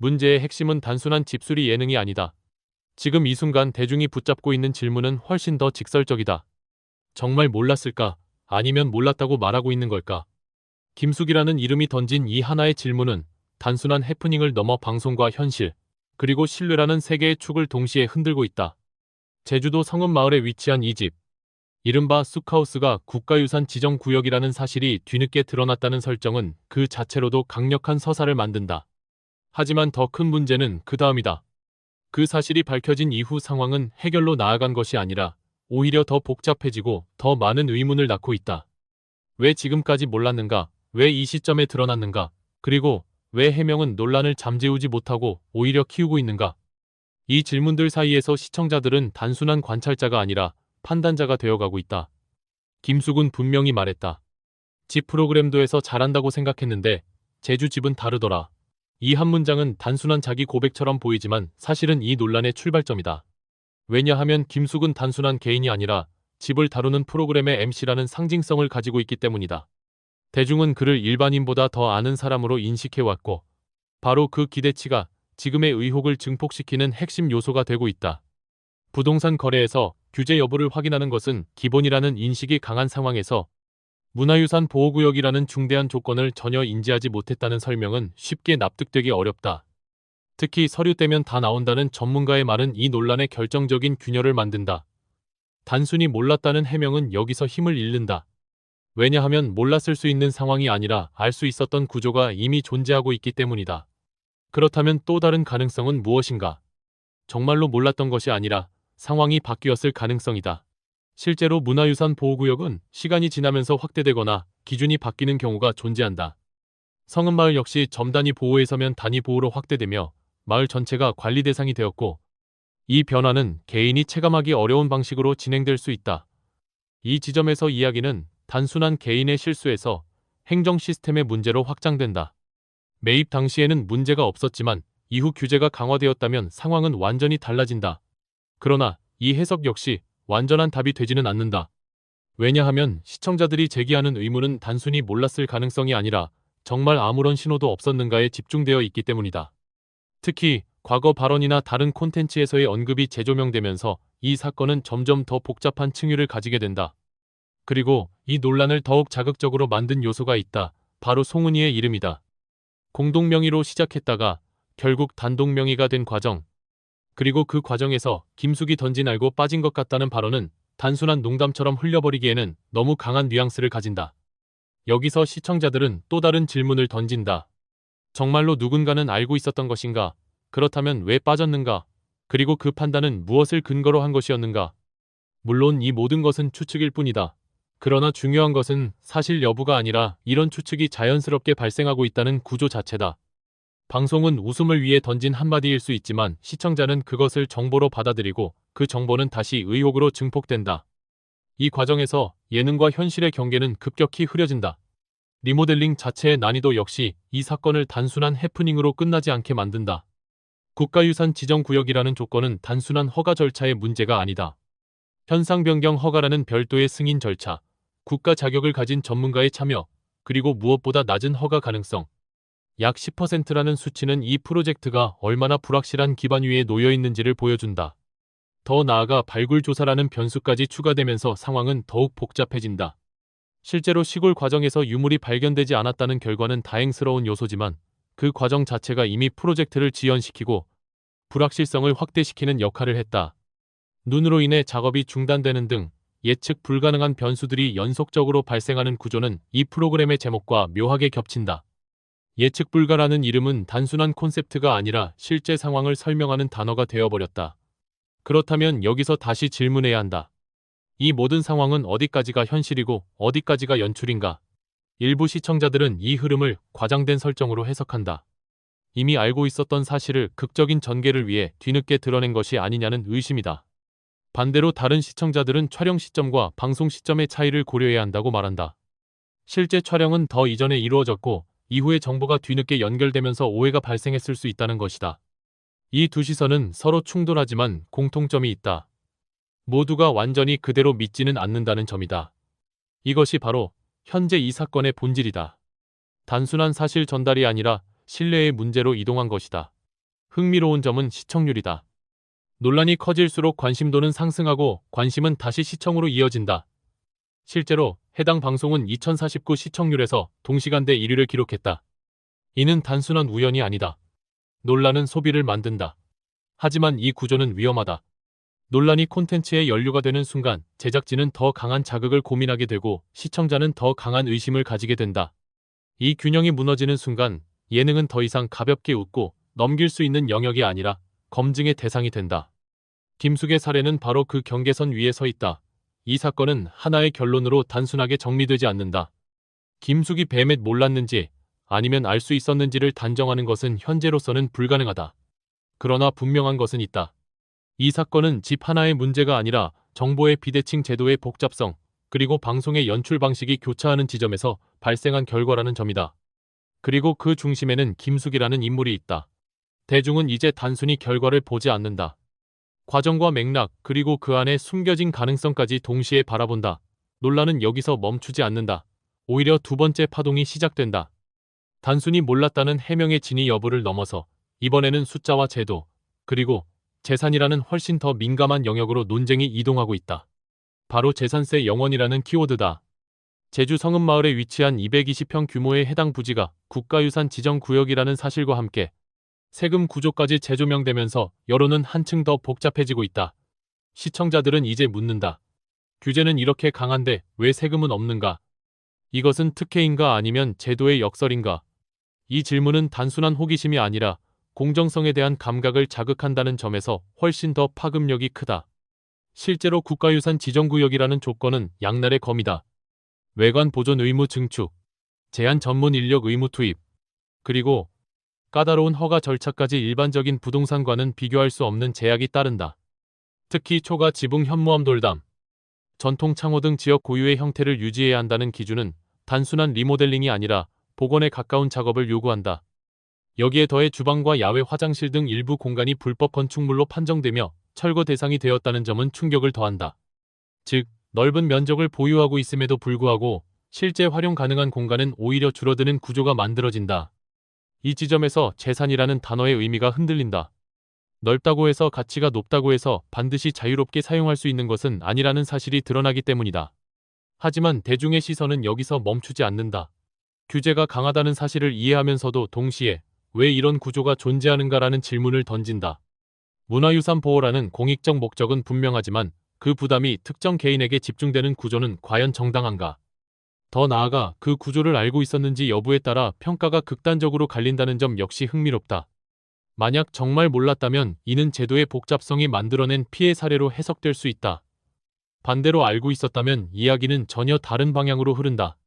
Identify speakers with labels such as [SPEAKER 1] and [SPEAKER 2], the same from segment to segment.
[SPEAKER 1] 문제의 핵심은 단순한 집수리 예능이 아니다. 지금 이 순간 대중이 붙잡고 있는 질문은 훨씬 더 직설적이다. 정말 몰랐을까? 아니면 몰랐다고 말하고 있는 걸까? 김숙이라는 이름이 던진 이 하나의 질문은 단순한 해프닝을 넘어 방송과 현실, 그리고 신뢰라는 세 개의 축을 동시에 흔들고 있다. 제주도 성읍마을에 위치한 이 집. 이른바 쑥하우스가 국가유산 지정구역이라는 사실이 뒤늦게 드러났다는 설정은 그 자체로도 강력한 서사를 만든다. 하지만 더 큰 문제는 그 다음이다. 그 사실이 밝혀진 이후 상황은 해결로 나아간 것이 아니라 오히려 더 복잡해지고 더 많은 의문을 낳고 있다. 왜 지금까지 몰랐는가? 왜 이 시점에 드러났는가? 그리고 왜 해명은 논란을 잠재우지 못하고 오히려 키우고 있는가? 이 질문들 사이에서 시청자들은 단순한 관찰자가 아니라 판단자가 되어가고 있다. 김숙은 분명히 말했다. 집 프로그램도에서 잘한다고 생각했는데 제주집은 다르더라. 이 한 문장은 단순한 자기 고백처럼 보이지만 사실은 이 논란의 출발점이다. 왜냐하면 김숙은 단순한 개인이 아니라 집을 다루는 프로그램의 MC라는 상징성을 가지고 있기 때문이다. 대중은 그를 일반인보다 더 아는 사람으로 인식해왔고 바로 그 기대치가 지금의 의혹을 증폭시키는 핵심 요소가 되고 있다. 부동산 거래에서 규제 여부를 확인하는 것은 기본이라는 인식이 강한 상황에서 문화유산 보호구역이라는 중대한 조건을 전혀 인지하지 못했다는 설명은 쉽게 납득되기 어렵다. 특히 서류 떼면 다 나온다는 전문가의 말은 이 논란의 결정적인 균열을 만든다. 단순히 몰랐다는 해명은 여기서 힘을 잃는다. 왜냐하면 몰랐을 수 있는 상황이 아니라 알 수 있었던 구조가 이미 존재하고 있기 때문이다. 그렇다면 또 다른 가능성은 무엇인가? 정말로 몰랐던 것이 아니라 상황이 바뀌었을 가능성이다. 실제로 문화유산 보호구역은 시간이 지나면서 확대되거나 기준이 바뀌는 경우가 존재한다. 성읍마을 역시 점단위 보호에서면 단위 보호로 확대되며 마을 전체가 관리 대상이 되었고 이 변화는 개인이 체감하기 어려운 방식으로 진행될 수 있다. 이 지점에서 이야기는 단순한 개인의 실수에서 행정 시스템의 문제로 확장된다. 매입 당시에는 문제가 없었지만 이후 규제가 강화되었다면 상황은 완전히 달라진다. 그러나 이 해석 역시 완전한 답이 되지는 않는다. 왜냐하면 시청자들이 제기하는 의문은 단순히 몰랐을 가능성이 아니라 정말 아무런 신호도 없었는가에 집중되어 있기 때문이다. 특히 과거 발언이나 다른 콘텐츠에서의 언급이 재조명되면서 이 사건은 점점 더 복잡한 층위를 가지게 된다. 그리고 이 논란을 더욱 자극적으로 만든 요소가 있다. 바로 송은이의 이름이다. 공동명의로 시작했다가 결국 단독명의가 된 과정. 그리고 그 과정에서 김숙이 던진 알고 빠진 것 같다는 발언은 단순한 농담처럼 흘려버리기에는 너무 강한 뉘앙스를 가진다. 여기서 시청자들은 또 다른 질문을 던진다. 정말로 누군가는 알고 있었던 것인가? 그렇다면 왜 빠졌는가? 그리고 그 판단은 무엇을 근거로 한 것이었는가? 물론 이 모든 것은 추측일 뿐이다. 그러나 중요한 것은 사실 여부가 아니라 이런 추측이 자연스럽게 발생하고 있다는 구조 자체다. 방송은 웃음을 위해 던진 한마디일 수 있지만 시청자는 그것을 정보로 받아들이고 그 정보는 다시 의혹으로 증폭된다. 이 과정에서 예능과 현실의 경계는 급격히 흐려진다. 리모델링 자체의 난이도 역시 이 사건을 단순한 해프닝으로 끝나지 않게 만든다. 국가유산 지정구역이라는 조건은 단순한 허가 절차의 문제가 아니다. 현상 변경 허가라는 별도의 승인 절차, 국가 자격을 가진 전문가의 참여, 그리고 무엇보다 낮은 허가 가능성. 약 10%라는 수치는 이 프로젝트가 얼마나 불확실한 기반 위에 놓여 있는지를 보여준다. 더 나아가 발굴 조사라는 변수까지 추가되면서 상황은 더욱 복잡해진다. 실제로 시골 과정에서 유물이 발견되지 않았다는 결과는 다행스러운 요소지만 그 과정 자체가 이미 프로젝트를 지연시키고 불확실성을 확대시키는 역할을 했다. 눈으로 인해 작업이 중단되는 등 예측 불가능한 변수들이 연속적으로 발생하는 구조는 이 프로그램의 제목과 묘하게 겹친다. 예측 불가라는 이름은 단순한 콘셉트가 아니라 실제 상황을 설명하는 단어가 되어버렸다. 그렇다면 여기서 다시 질문해야 한다. 이 모든 상황은 어디까지가 현실이고 어디까지가 연출인가? 일부 시청자들은 이 흐름을 과장된 설정으로 해석한다. 이미 알고 있었던 사실을 극적인 전개를 위해 뒤늦게 드러낸 것이 아니냐는 의심이다. 반대로 다른 시청자들은 촬영 시점과 방송 시점의 차이를 고려해야 한다고 말한다. 실제 촬영은 더 이전에 이루어졌고 이후에 정보가 뒤늦게 연결되면서 오해가 발생했을 수 있다는 것이다. 이 두 시선은 서로 충돌하지만 공통점이 있다. 모두가 완전히 그대로 믿지는 않는다는 점이다. 이것이 바로 현재 이 사건의 본질이다. 단순한 사실 전달이 아니라 신뢰의 문제로 이동한 것이다. 흥미로운 점은 시청률이다. 논란이 커질수록 관심도는 상승하고 관심은 다시 시청으로 이어진다. 실제로 해당 방송은 2049 시청률에서 동시간대 1위를 기록했다. 이는 단순한 우연이 아니다. 논란은 소비를 만든다. 하지만 이 구조는 위험하다. 논란이 콘텐츠의 연료가 되는 순간 제작진은 더 강한 자극을 고민하게 되고 시청자는 더 강한 의심을 가지게 된다. 이 균형이 무너지는 순간 예능은 더 이상 가볍게 웃고 넘길 수 있는 영역이 아니라 검증의 대상이 된다. 김숙의 사례는 바로 그 경계선 위에 서 있다. 이 사건은 하나의 결론으로 단순하게 정리되지 않는다. 김숙이 뱀에 몰랐는지 아니면 알 수 있었는지를 단정하는 것은 현재로서는 불가능하다. 그러나 분명한 것은 있다. 이 사건은 집 하나의 문제가 아니라 정보의 비대칭 제도의 복잡성, 그리고 방송의 연출 방식이 교차하는 지점에서 발생한 결과라는 점이다. 그리고 그 중심에는 김숙이라는 인물이 있다. 대중은 이제 단순히 결과를 보지 않는다. 과정과 맥락, 그리고 그 안에 숨겨진 가능성까지 동시에 바라본다. 논란은 여기서 멈추지 않는다. 오히려 두 번째 파동이 시작된다. 단순히 몰랐다는 해명의 진위 여부를 넘어서 이번에는 숫자와 제도, 그리고 재산이라는 훨씬 더 민감한 영역으로 논쟁이 이동하고 있다. 바로 재산세 영원이라는 키워드다. 제주 성읍마을에 위치한 220평 규모의 해당 부지가 국가유산 지정구역이라는 사실과 함께 세금 구조까지 재조명되면서 여론은 한층 더 복잡해지고 있다. 시청자들은 이제 묻는다. 규제는 이렇게 강한데 왜 세금은 없는가? 이것은 특혜인가 아니면 제도의 역설인가? 이 질문은 단순한 호기심이 아니라 공정성에 대한 감각을 자극한다는 점에서 훨씬 더 파급력이 크다. 실제로 국가유산 지정구역이라는 조건은 양날의 검이다. 외관 보존 의무 증축, 제한 전문 인력 의무 투입, 그리고 까다로운 허가 절차까지 일반적인 부동산과는 비교할 수 없는 제약이 따른다. 특히 초과 지붕 현무암 돌담, 전통 창호 등 지역 고유의 형태를 유지해야 한다는 기준은 단순한 리모델링이 아니라 복원에 가까운 작업을 요구한다. 여기에 더해 주방과 야외 화장실 등 일부 공간이 불법 건축물로 판정되며 철거 대상이 되었다는 점은 충격을 더한다. 즉, 넓은 면적을 보유하고 있음에도 불구하고 실제 활용 가능한 공간은 오히려 줄어드는 구조가 만들어진다. 이 지점에서 재산이라는 단어의 의미가 흔들린다. 넓다고 해서 가치가 높다고 해서 반드시 자유롭게 사용할 수 있는 것은 아니라는 사실이 드러나기 때문이다. 하지만 대중의 시선은 여기서 멈추지 않는다. 규제가 강하다는 사실을 이해하면서도 동시에 왜 이런 구조가 존재하는가라는 질문을 던진다. 문화유산 보호라는 공익적 목적은 분명하지만 그 부담이 특정 개인에게 집중되는 구조는 과연 정당한가? 더 나아가 그 구조를 알고 있었는지 여부에 따라 평가가 극단적으로 갈린다는 점 역시 흥미롭다. 만약 정말 몰랐다면 이는 제도의 복잡성이 만들어낸 피해 사례로 해석될 수 있다. 반대로 알고 있었다면 이야기는 전혀 다른 방향으로 흐른다.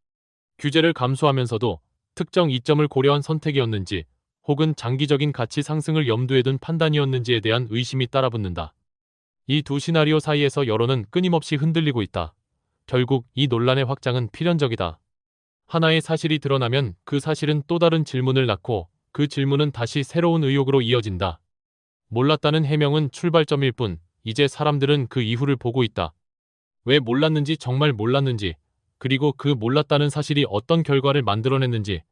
[SPEAKER 1] 규제를 감수하면서도 특정 이점을 고려한 선택이었는지 혹은 장기적인 가치 상승을 염두에 둔 판단이었는지에 대한 의심이 따라붙는다. 이 두 시나리오 사이에서 여론은 끊임없이 흔들리고 있다. 결국 이 논란의 확장은 필연적이다. 하나의 사실이 드러나면 그 사실은 또 다른 질문을 낳고 그 질문은 다시 새로운 의혹으로 이어진다. 몰랐다는 해명은 출발점일 뿐 이제 사람들은 그 이후를 보고 있다. 왜 몰랐는지 정말 몰랐는지 그리고 그 몰랐다는 사실이 어떤 결과를 만들어냈는지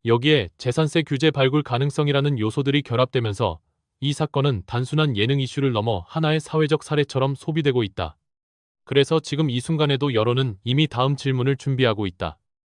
[SPEAKER 1] 여기에 재산세 규제 발굴 가능성이라는 요소들이 결합되면서 이 사건은 단순한 예능 이슈를 넘어 하나의 사회적 사례처럼 소비되고 있다. 그래서 지금 이 순간에도 여론은 이미 다음 질문을 준비하고 있다.